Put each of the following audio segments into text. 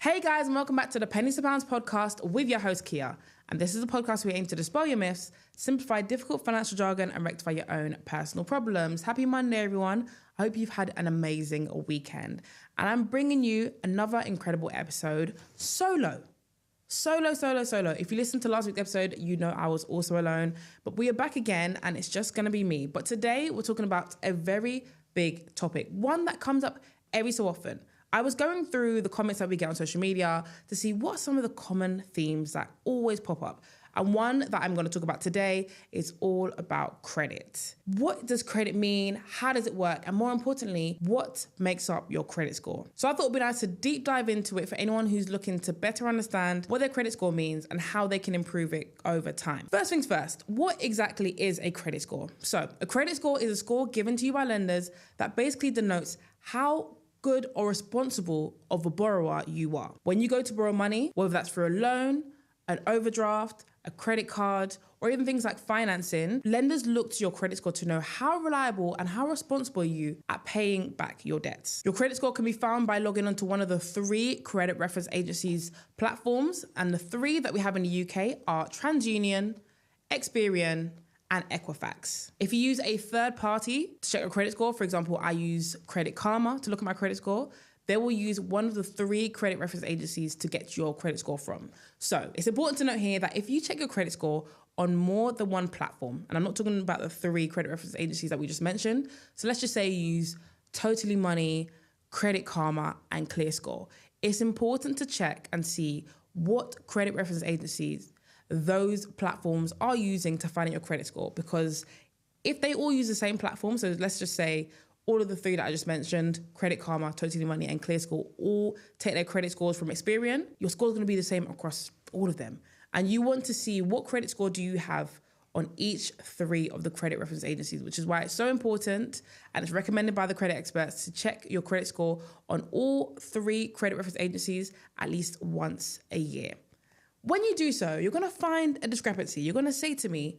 Hey guys, and welcome back to the Pennies to Pounds podcast with your host Kia. And this is a podcast where we aim to dispel your myths, simplify difficult financial jargon, and rectify your own personal problems. Happy Monday, everyone. I hope you've had an amazing weekend. And I'm bringing you another incredible episode solo. If you listened to last week's episode, you know I was also alone. But we are back again, and it's just going to be me. But today, we're talking about a very big topic, one that comes up every so often. I was going through the comments that we get on social media to see what are some of the common themes that always pop up. And one that I'm going to talk about today is all about credit. What does credit mean? How does it work? And more importantly, what makes up your credit score? So I thought it would be nice to deep dive into it for anyone who's looking to better understand what their credit score means and how they can improve it over time. First things first, what exactly is a credit score? So a credit score is a score given to you by lenders that basically denotes how good or responsible of a borrower you are. When you go to borrow money, whether that's for a loan, an overdraft, a credit card, or even things like financing, lenders look to your credit score to know how reliable and how responsible you are at paying back your debts. Your credit score can be found by logging onto one of the 3 credit reference agencies platforms, and the 3 that we have in the UK are TransUnion, Experian, and Equifax. If you use a third party to check your credit score, for example, I use Credit Karma to look at my credit score, they will use one of the 3 credit reference agencies to get your credit score from. So it's important to note here that if you check your credit score on more than one platform, and I'm not talking about the 3 credit reference agencies that we just mentioned, so let's just say you use Totally Money, Credit Karma, and ClearScore. It's important to check and see what credit reference agencies those platforms are using to find out your credit score, because if they all use the same platform, so let's just say all of the 3 that I just mentioned, Credit Karma, Totally Money, and ClearScore, all take their credit scores from Experian, your score is going to be the same across all of them. And you want to see what credit score do you have on each 3 of the credit reference agencies, which is why it's so important, and it's recommended by the credit experts to check your credit score on all 3 credit reference agencies at least once a year. When you do so, you're going to find a discrepancy. You're going to say to me,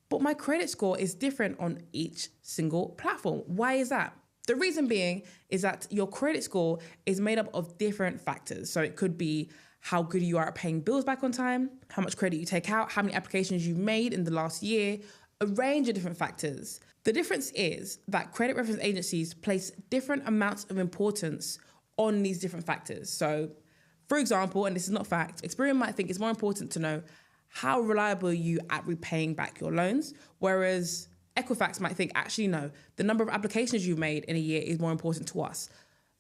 but my credit score is different on each single platform. Why is that? The reason being is that your credit score is made up of different factors. So it could be how good you are at paying bills back on time, how much credit you take out, how many applications you've made in the last year, a range of different factors. The difference is that credit reference agencies place different amounts of importance on these different factors. So for example, and this is not fact, Experian might think it's more important to know how reliable you are at repaying back your loans, whereas Equifax might think, actually, no, the number of applications you've made in a year is more important to us.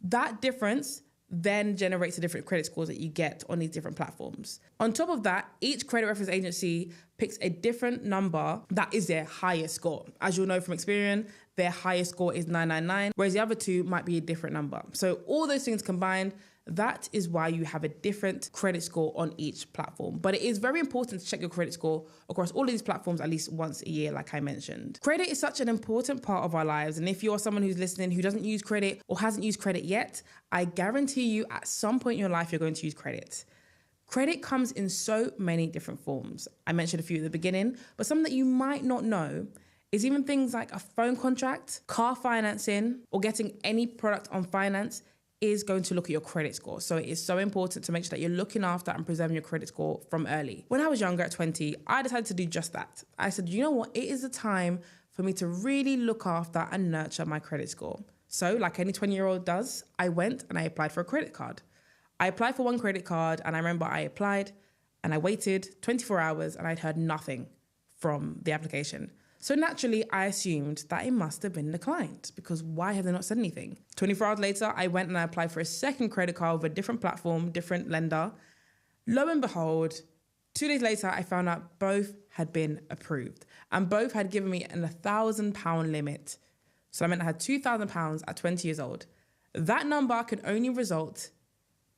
That difference then generates the different credit scores that you get on these different platforms. On top of that, each credit reference agency picks a different number that is their highest score. As you'll know from Experian, their highest score is 999, whereas the other 2 might be a different number. So all those things combined, that is why you have a different credit score on each platform. But it is very important to check your credit score across all of these platforms at least once a year, like I mentioned. Credit is such an important part of our lives. And if you're someone who's listening who doesn't use credit or hasn't used credit yet, I guarantee you at some point in your life, you're going to use credit. Credit comes in so many different forms. I mentioned a few at the beginning, but some that you might not know is even things like a phone contract, car financing, or getting any product on finance is going to look at your credit score. So it is so important to make sure that you're looking after and preserving your credit score from early. When I was younger at 20, I decided to do just that. I said, you know what? It is the time for me to really look after and nurture my credit score. So like any 20-year-old does, I went and I applied for a credit card. I applied for one credit card, and I remember I applied and I waited 24 hours and I'd heard nothing from the application. So naturally, I assumed that it must have been declined, because why have they not said anything? 24 hours later, I went and I applied for a second credit card with a different platform, different lender. Lo and behold, 2 days later, I found out both had been approved, and both had given me an £1,000 limit. So I meant I had £2,000 at 20 years old. That number could only result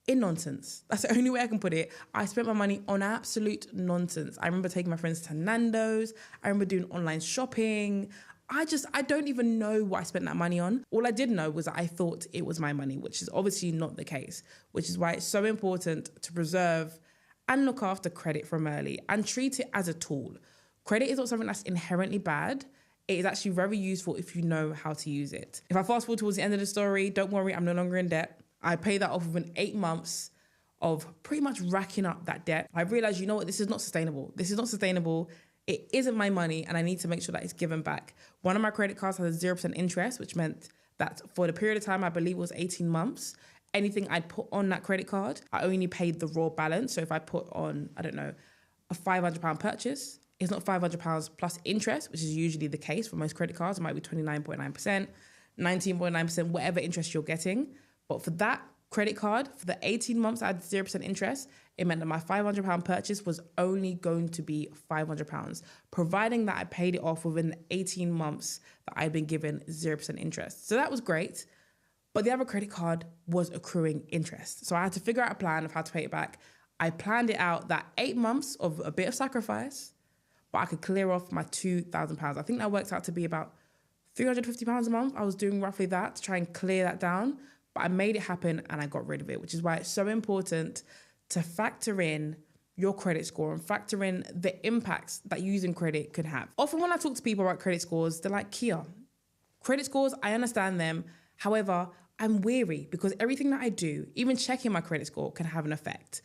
in nonsense. That's the only way I can put it. I spent my money on absolute nonsense. I remember taking my friends to Nando's. I remember doing online shopping. I don't even know what I spent that money on. All I did know was that I thought it was my money, which is obviously not the case, which is why it's so important to preserve and look after credit from early and treat it as a tool. Credit is not something that's inherently bad. It is actually very useful if you know how to use it. If I fast forward towards the end of the story, don't worry, I'm no longer in debt. I paid that off within 8 months of pretty much racking up that debt, I realized, you know what, this is not sustainable. This is not sustainable. It isn't my money, and I need to make sure that it's given back. One of my credit cards has 0% interest, which meant that for the period of time, I believe it was 18 months, anything I'd put on that credit card, I only paid the raw balance. So if I put on, I don't know, a £500 purchase, it's not £500 plus interest, which is usually the case for most credit cards. It might be 29.9%, 19.9%, whatever interest you're getting. But for that credit card, for the 18 months I had 0% interest, it meant that my £500 purchase was only going to be £500, providing that I paid it off within the 18 months that I'd been given 0% interest. So that was great. But the other credit card was accruing interest. So I had to figure out a plan of how to pay it back. I planned it out that 8 months of a bit of sacrifice, but I could clear off my £2,000. I think that works out to be about £350 a month. I was doing roughly that to try and clear that down, but I made it happen and I got rid of it, which is why it's so important to factor in your credit score and factor in the impacts that using credit could have. Often when I talk to people about credit scores, they're like, Kia, credit scores, I understand them. However, I'm weary because everything that I do, even checking my credit score, can have an effect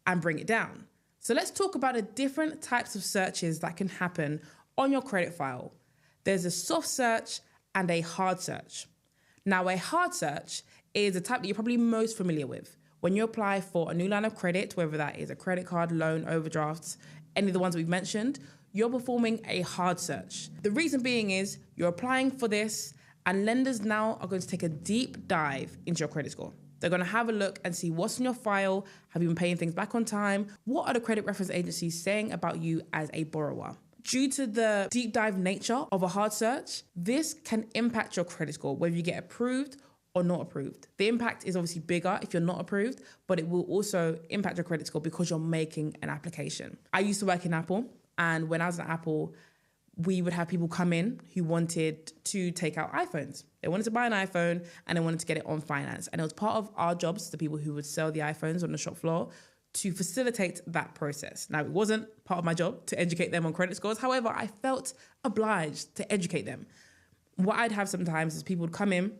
and bring it down. So let's talk about the different types of searches that can happen on your credit file. There's a soft search and a hard search. Now, a hard search is a type that you're probably most familiar with. When you apply for a new line of credit, whether that is a credit card, loan, overdrafts, any of the ones we've mentioned, you're performing a hard search. The reason being is you're applying for this and lenders now are going to take a deep dive into your credit score. They're going to have a look and see what's in your file. Have you been paying things back on time? What are the credit reference agencies saying about you as a borrower? Due to the deep dive nature of a hard search, this can impact your credit score, whether you get approved or not approved. The impact is obviously bigger if you're not approved, but it will also impact your credit score because you're making an application. I used to work in Apple, and when I was at Apple, we would have people come in who wanted to take out iPhones. They wanted to buy an iPhone and they wanted to get it on finance. And it was part of our jobs, the people who would sell the iPhones on the shop floor, to facilitate that process. Now, it wasn't part of my job to educate them on credit scores. However, I felt obliged to educate them. What I'd have sometimes is people would come in,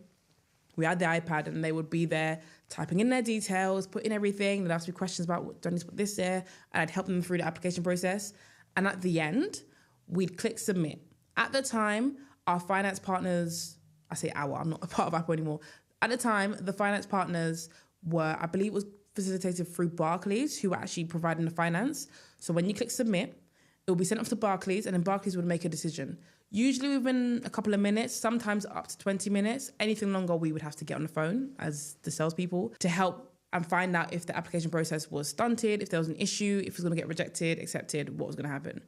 we had the iPad, and they would be there typing in their details, putting everything. They'd ask me questions about, do I need to put this there? And I'd help them through the application process. And at the end, we'd click submit. At the time, our finance partners, I say our, I'm not a part of Apple anymore. At the time, the finance partners were, I believe it was facilitated through Barclays, who were actually providing the finance. So when you click submit, it will be sent off to Barclays, and then Barclays would make a decision. Usually within a couple of minutes, sometimes up to 20 minutes. Anything longer, we would have to get on the phone as the salespeople to help and find out if the application process was stunted, if there was an issue, if it was going to get rejected, accepted, what was going to happen.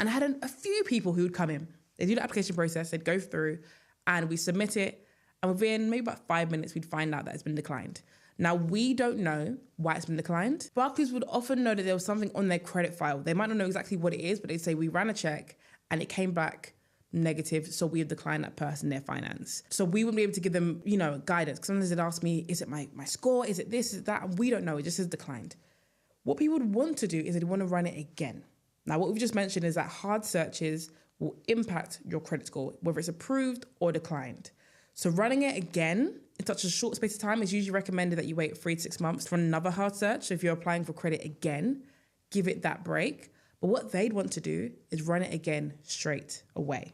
And I had a few people who would come in. They'd do the application process, they'd go through, and we submit it. And within maybe about 5 minutes, we'd find out that it's been declined. Now, we don't know why it's been declined. Barclays would often know that there was something on their credit file. They might not know exactly what it is, but they'd say, we ran a check and it came back negative, so we have declined that person their finance. So we wouldn't be able to give them, guidance. Because sometimes they'd ask me, is it my score? Is it this? Is it that? And we don't know. It just says declined. What people would want to do is they'd want to run it again. Now, what we've just mentioned is that hard searches will impact your credit score, whether it's approved or declined. So running it again in such a short space of time is usually recommended that you wait 3 to 6 months for another hard search. So if you're applying for credit again, give it that break. But what they'd want to do is run it again straight away.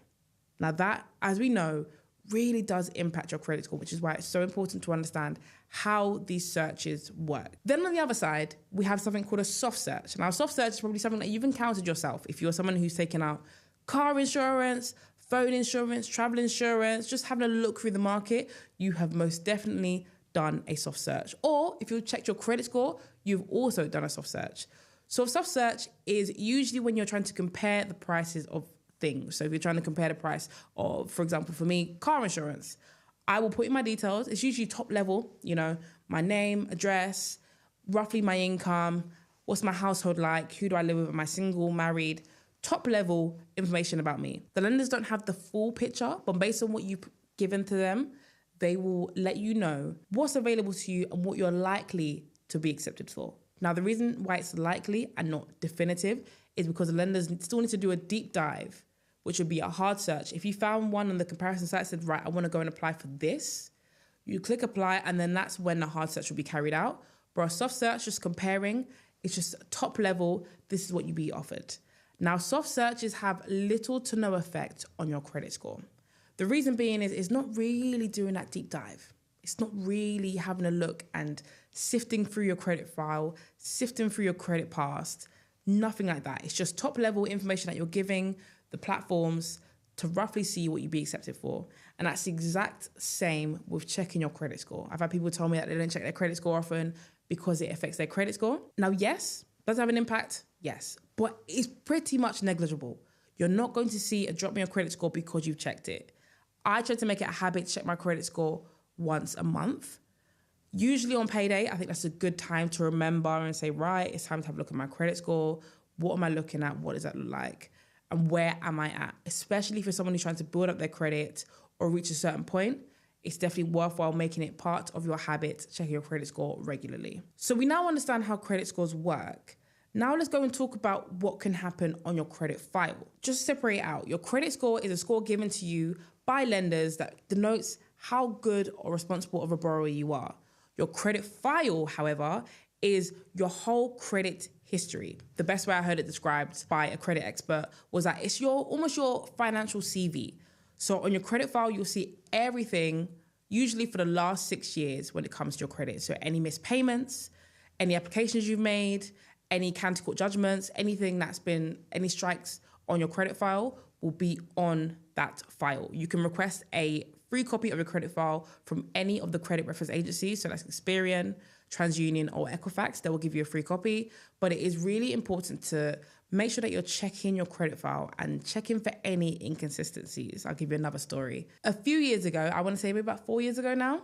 Now that, as we know, really does impact your credit score, which is why it's so important to understand how these searches work. Then on the other side, we have something called a soft search. Now, a soft search is probably something that you've encountered yourself. If you're someone who's taken out car insurance, phone insurance, travel insurance, just having a look through the market, you have most definitely done a soft search. Or if you've checked your credit score, you've also done a soft search. So a soft search is usually when you're trying to compare the prices of things. So if you're trying to compare the price of, for example, for me, car insurance, I will put in my details. It's usually top level, my name, address, roughly my income, what's my household like, who do I live with, am I single, married, top level information about me. The lenders don't have the full picture, but based on what you've given to them, they will let you know what's available to you and what you're likely to be accepted for. Now, the reason why it's likely and not definitive is because the lenders still need to do a deep dive, which would be a hard search. If you found one on the comparison site that said, right, I want to go and apply for this, you click apply, and then that's when the hard search will be carried out. But a soft search, just comparing, it's just top level. This is what you be offered. Now, soft searches have little to no effect on your credit score. The reason being is it's not really doing that deep dive. It's not really having a look and sifting through your credit file, sifting through your credit past, nothing like that. It's just top level information that you're giving the platforms to roughly see what you'd be accepted for. And that's the exact same with checking your credit score. I've had people tell me that they don't check their credit score often because it affects their credit score. Now, yes, does it have an impact? Yes, but it's pretty much negligible. You're not going to see a drop in your credit score because you've checked it. I try to make it a habit to check my credit score once a month. Usually on payday, I think that's a good time to remember and say, right, it's time to have a look at my credit score. What am I looking at? What does that look like? And where am I at? Especially for someone who's trying to build up their credit or reach a certain point, it's definitely worthwhile making it part of your habit, checking your credit score regularly. So we now understand how credit scores work. Now let's go and talk about what can happen on your credit file. Just separate out. Your credit score is a score given to you by lenders that denotes how good or responsible of a borrower you are. Your credit file, however, is your whole credit history. The best way I heard it described by a credit expert was that it's almost your financial CV. So on your credit file, you'll see everything, usually for the last 6 years when it comes to your credit. So any missed payments, any applications you've made, any county court judgments, anything that's been, any strikes on your credit file will be on that file. You can request a free copy of your credit file from any of the credit reference agencies. So that's Experian, TransUnion, or Equifax. They will give you a free copy. But it is really important to make sure that you're checking your credit file and checking for any inconsistencies. I'll give you another story. A few years ago, I want to say maybe about 4 years ago now,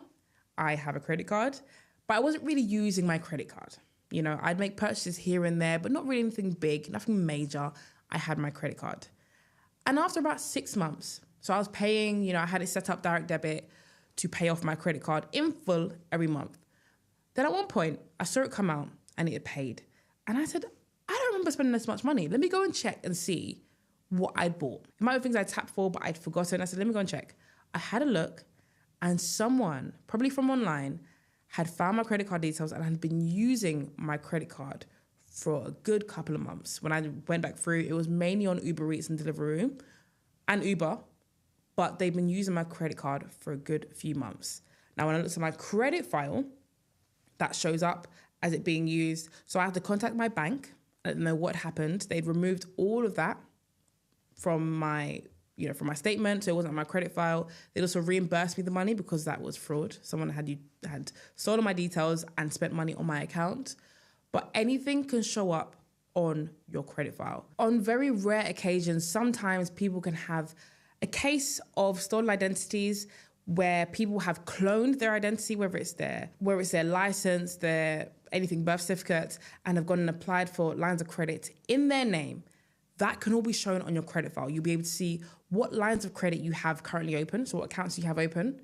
I have a credit card, but I wasn't really using my credit card. You know, I'd make purchases here and there, but not really anything big, nothing major. I had my credit card. And after about 6 months, so I was paying, you know, I had it set up direct debit to pay off my credit card in full every month. Then at one point, I saw it come out and it had paid. And I said, I don't remember spending this much money. Let me go and check and see what I'd bought. It might be things I tapped for, but I'd forgotten. I said, let me go and check. I had a look and someone, probably from online, had found my credit card details and had been using my credit card for a good couple of months. When I went back through, it was mainly on Uber Eats and Deliveroo and Uber, but they've been using my credit card for a good few months. Now, when I looked at my credit file, that shows up as it being used. So I had to contact my bank. I didn't know what happened. They'd removed all of that from my statement. So it wasn't on my credit file. They'd also reimbursed me the money because that was fraud. Someone had stolen my details and spent money on my account. But anything can show up on your credit file. On very rare occasions, sometimes people can have a case of stolen identities where people have cloned their identity, whether it's their license, their anything birth certificate, and have gone and applied for lines of credit in their name. That can all be shown on your credit file. You'll be able to see what lines of credit you have currently open, so what accounts you have open,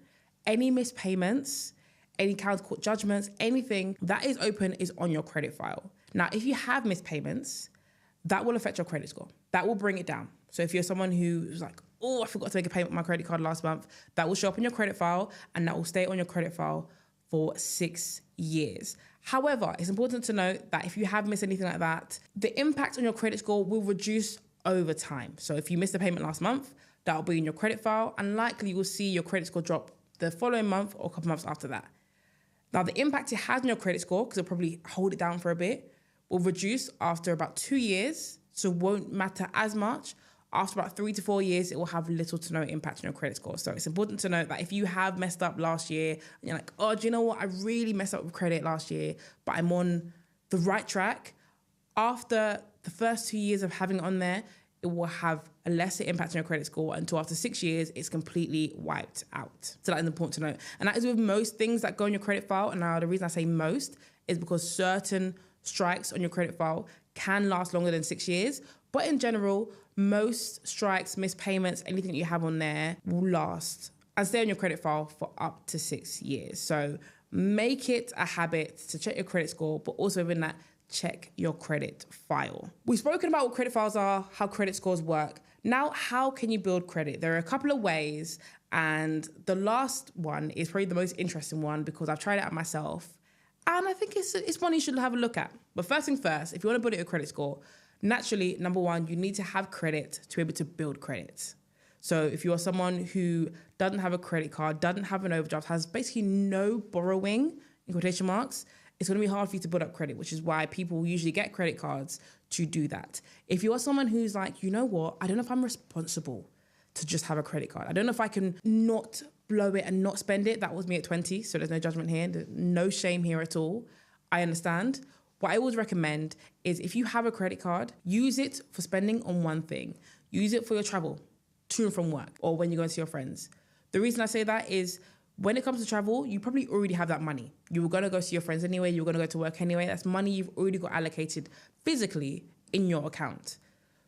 any missed payments, any county court judgments, anything that is open is on your credit file. Now, if you have missed payments, that will affect your credit score. That will bring it down. So if you're someone who's like, oh, I forgot to make a payment on my credit card last month, that will show up on your credit file and that will stay on your credit file for 6 years. However, it's important to note that if you have missed anything like that, the impact on your credit score will reduce over time. So if you missed a payment last month, that will be in your credit file and likely you will see your credit score drop the following month or a couple months after that. Now, the impact it has on your credit score, because it'll probably hold it down for a bit, will reduce after about 2 years, so won't matter as much. After about 3 to 4 years, it will have little to no impact on your credit score. So it's important to note that if you have messed up last year, and you're like, oh, do you know what? I really messed up with credit last year, but I'm on the right track. After the first 2 years of having it on there, it will have a lesser impact on your credit score until after 6 years, it's completely wiped out. So that is important to note. And that is with most things that go on your credit file. And now the reason I say most is because certain strikes on your credit file can last longer than 6 years. But in general, most strikes, missed payments, anything that you have on there will last and stay on your credit file for up to 6 years. So make it a habit to check your credit score, but also within that, check your credit file. We've spoken about what credit files are, how credit scores work. Now, how can you build credit? There are a couple of ways, and the last one is probably the most interesting one because I've tried it out myself And I think it's one you should have a look at. But first thing first, if you want to build your credit score, naturally, number one, you need to have credit to be able to build credit. So if you are someone who doesn't have a credit card, doesn't have an overdraft, has basically no borrowing, in quotation marks, it's going to be hard for you to build up credit, which is why people usually get credit cards to do that. If you are someone who's like, you know what, I don't know if I'm responsible to just have a credit card. I don't know if I can not blow it and not spend it. That was me at 20, so there's no judgment here. There's no shame here at all. I understand. What I always recommend is if you have a credit card, use it for spending on one thing. Use it for your travel to and from work or when you go and see your friends. The reason I say that is when it comes to travel, you probably already have that money. You were going to go see your friends anyway. You were going to go to work anyway. That's money you've already got allocated physically in your account.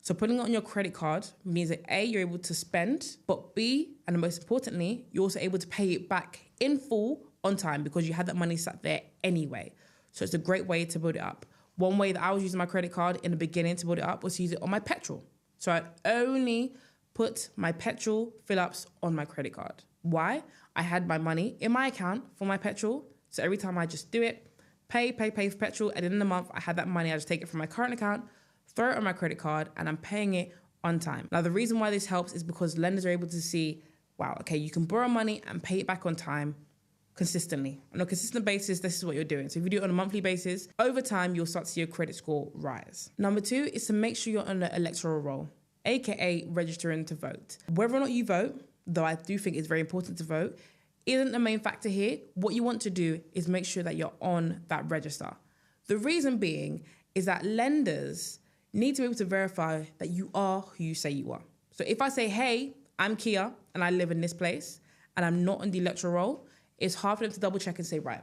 So putting it on your credit card means that A, you're able to spend, but B, and most importantly, you're also able to pay it back in full on time because you had that money sat there anyway. So it's a great way to build it up. One way that I was using my credit card in the beginning to build it up was to use it on my petrol. So I'd only put my petrol fill-ups on my credit card. Why? I had my money in my account for my petrol. So every time I just do it, pay for petrol. At the end of the month, I had that money. I just take it from my current account, throw it on my credit card, and I'm paying it on time. Now, the reason why this helps is because lenders are able to see, wow, okay, you can borrow money and pay it back on time consistently. On a consistent basis, this is what you're doing. So if you do it on a monthly basis, over time, you'll start to see your credit score rise. Number two is to make sure you're on the electoral roll, aka registering to vote. Whether or not you vote, though I do think it's very important to vote, isn't the main factor here. What you want to do is make sure that you're on that register. The reason being is that lenders need to be able to verify that you are who you say you are. So if I say, hey, I'm Kia and I live in this place and I'm not on the electoral roll, it's hard for them to double check and say, right,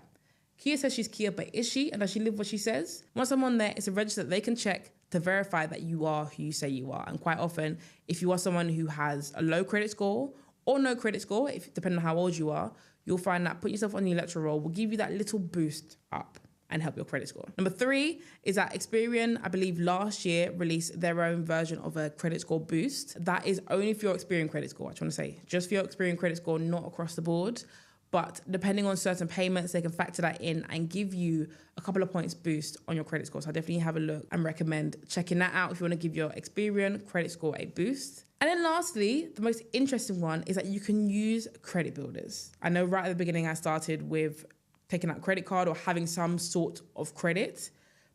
Kia says she's Kia, but is she? And does she live what she says? Once I'm on there, it's a register that they can check to verify that you are who you say you are. And quite often, if you are someone who has a low credit score or no credit score, depending on how old you are, you'll find that putting yourself on the electoral roll will give you that little boost up and help your credit score. Number three is that Experian, I believe last year, released their own version of a credit score boost. That is only for your Experian credit score. I just want to say, just for your Experian credit score, not across the board. But depending on certain payments, they can factor that in and give you a couple of points boost on your credit score. So I definitely have a look and recommend checking that out if you want to give your Experian credit score a boost. And then lastly, the most interesting one is that you can use credit builders. I know right at the beginning I started with taking out a credit card or having some sort of credit.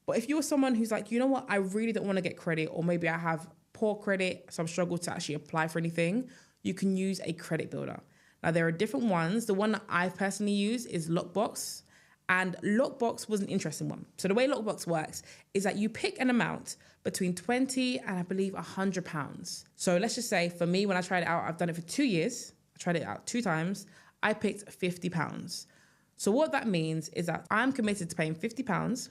But if you're someone who's like, you know what, I really don't want to get credit, or maybe I have poor credit, so I'm struggling to actually apply for anything, you can use a credit builder. Now, there are different ones. The one that I personally use is Lockbox. And Lockbox was an interesting one. So the way Lockbox works is that you pick an amount between 20 and I believe £100. So let's just say for me, when I tried it out, I've done it for 2 years. I tried it out 2 times. I picked £50. So what that means is that I'm committed to paying £50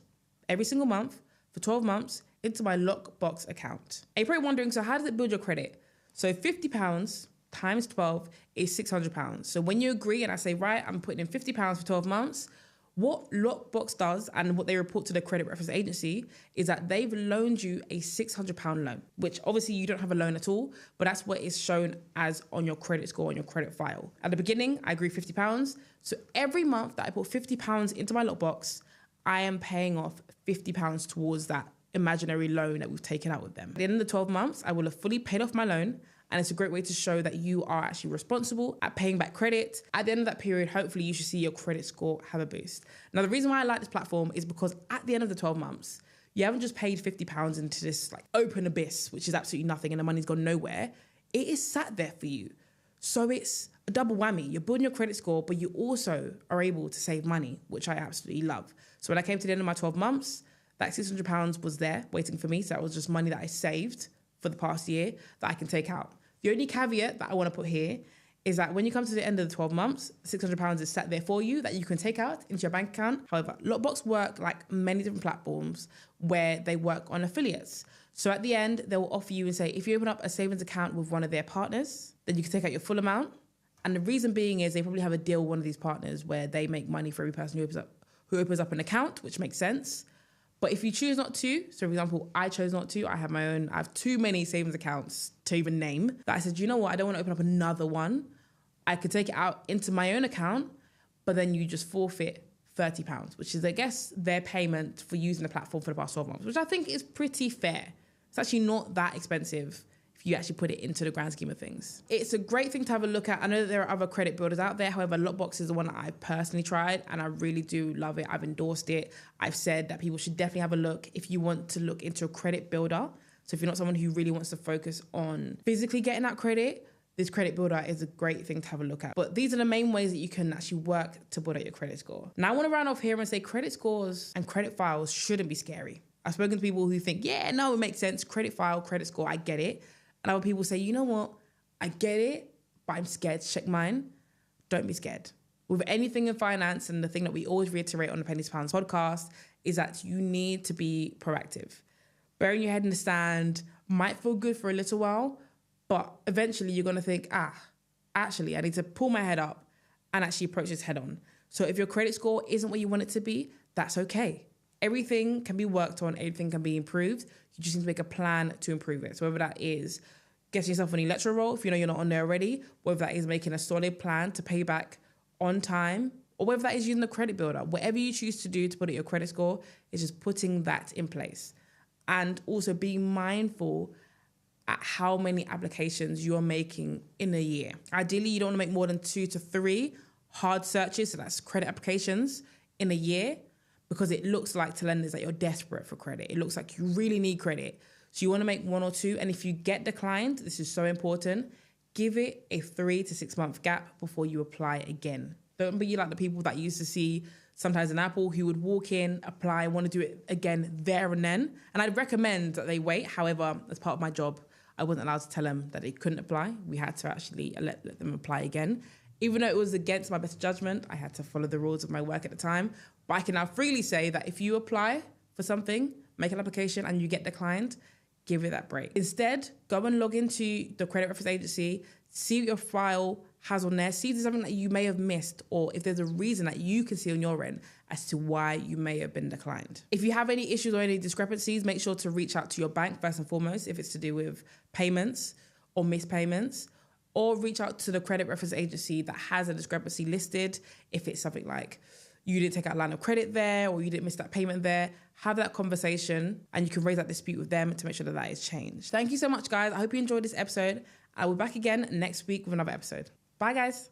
every single month for 12 months into my Lockbox account. And you're probably wondering, so how does it build your credit? So £50 times 12 is £600. So when you agree and I say, right, I'm putting in £50 for 12 months, what Lockbox does and what they report to the credit reference agency is that they've loaned you a £600 loan, which obviously you don't have a loan at all, but that's what is shown as on your credit score, on your credit file. At the beginning, I agree £50. So every month that I put £50 into my Lockbox, I am paying off £50 towards that imaginary loan that we've taken out with them. At the end of the 12 months, I will have fully paid off my loan. And it's a great way to show that you are actually responsible at paying back credit. At the end of that period, hopefully you should see your credit score have a boost. Now, the reason why I like this platform is because at the end of the 12 months, you haven't just paid £50 into this like open abyss, which is absolutely nothing and the money's gone nowhere. It is sat there for you. So it's a double whammy. You're building your credit score, but you also are able to save money, which I absolutely love. So when I came to the end of my 12 months, that £600 was there waiting for me. So that was just money that I saved for the past year that I can take out. The only caveat that I want to put here is that when you come to the end of the 12 months, £600 is sat there for you that you can take out into your bank account. However, Lockbox work like many different platforms where they work on affiliates. So at the end, they will offer you and say, if you open up a savings account with one of their partners, then you can take out your full amount. And the reason being is they probably have a deal with one of these partners where they make money for every person who opens up an account, which makes sense. But if you choose not to, so for example, I chose not to, I have too many savings accounts to even name, that I said, you know what, I don't want to open up another one. I could take it out into my own account, but then you just forfeit £30, which is, I guess, their payment for using the platform for the past 12 months, which I think is pretty fair. It's actually not that expensive if you actually put it into the grand scheme of things. It's a great thing to have a look at. I know that there are other credit builders out there. However, Lockbox is the one that I've personally tried and I really do love it. I've endorsed it. I've said that people should definitely have a look if you want to look into a credit builder. So if you're not someone who really wants to focus on physically getting that credit, this credit builder is a great thing to have a look at. But these are the main ways that you can actually work to build out your credit score. Now, I want to round off here and say credit scores and credit files shouldn't be scary. I've spoken to people who think, yeah, no, it makes sense. Credit file, credit score, I get it. And other people say, you know what? I get it, but I'm scared to check mine. Don't be scared. With anything in finance, and the thing that we always reiterate on the Pennies Pounds podcast is that you need to be proactive. Burying your head in the sand might feel good for a little while, but eventually you're going to think, actually, I need to pull my head up and actually approach this head on. So if your credit score isn't what you want it to be, that's okay. Everything can be worked on, everything can be improved. You just need to make a plan to improve it. So whether that is getting yourself an electoral roll, if you know you're not on there already, whether that is making a solid plan to pay back on time, or whether that is using the credit builder, whatever you choose to do to put at your credit score is just putting that in place. And also being mindful at how many applications you're making in a year. Ideally, you don't want to make more than 2 to 3 hard searches, so that's credit applications in a year, because it looks like to lenders that you're desperate for credit. It looks like you really need credit. So you want to make 1 or 2, and if you get declined, this is so important, give it a 3 to 6 month gap before you apply again. Don't be like the people that you used to see sometimes in Apple who would walk in, apply, want to do it again there and then. And I'd recommend that they wait. However, as part of my job, I wasn't allowed to tell them that they couldn't apply. We had to actually let them apply again. Even though it was against my best judgment, I had to follow the rules of my work at the time. But I can now freely say that if you apply for something, make an application and you get declined, give it that break. Instead, go and log into the credit reference agency, see what your file has on there, see if there's something that you may have missed, or if there's a reason that you can see on your end as to why you may have been declined. If you have any issues or any discrepancies, make sure to reach out to your bank first and foremost, if it's to do with payments or missed payments, or reach out to the credit reference agency that has a discrepancy listed. If it's something like you didn't take out a line of credit there, or you didn't miss that payment there, have that conversation and you can raise that dispute with them to make sure that that is changed. Thank you so much, guys. I hope you enjoyed this episode. I will be back again next week with another episode. Bye, guys.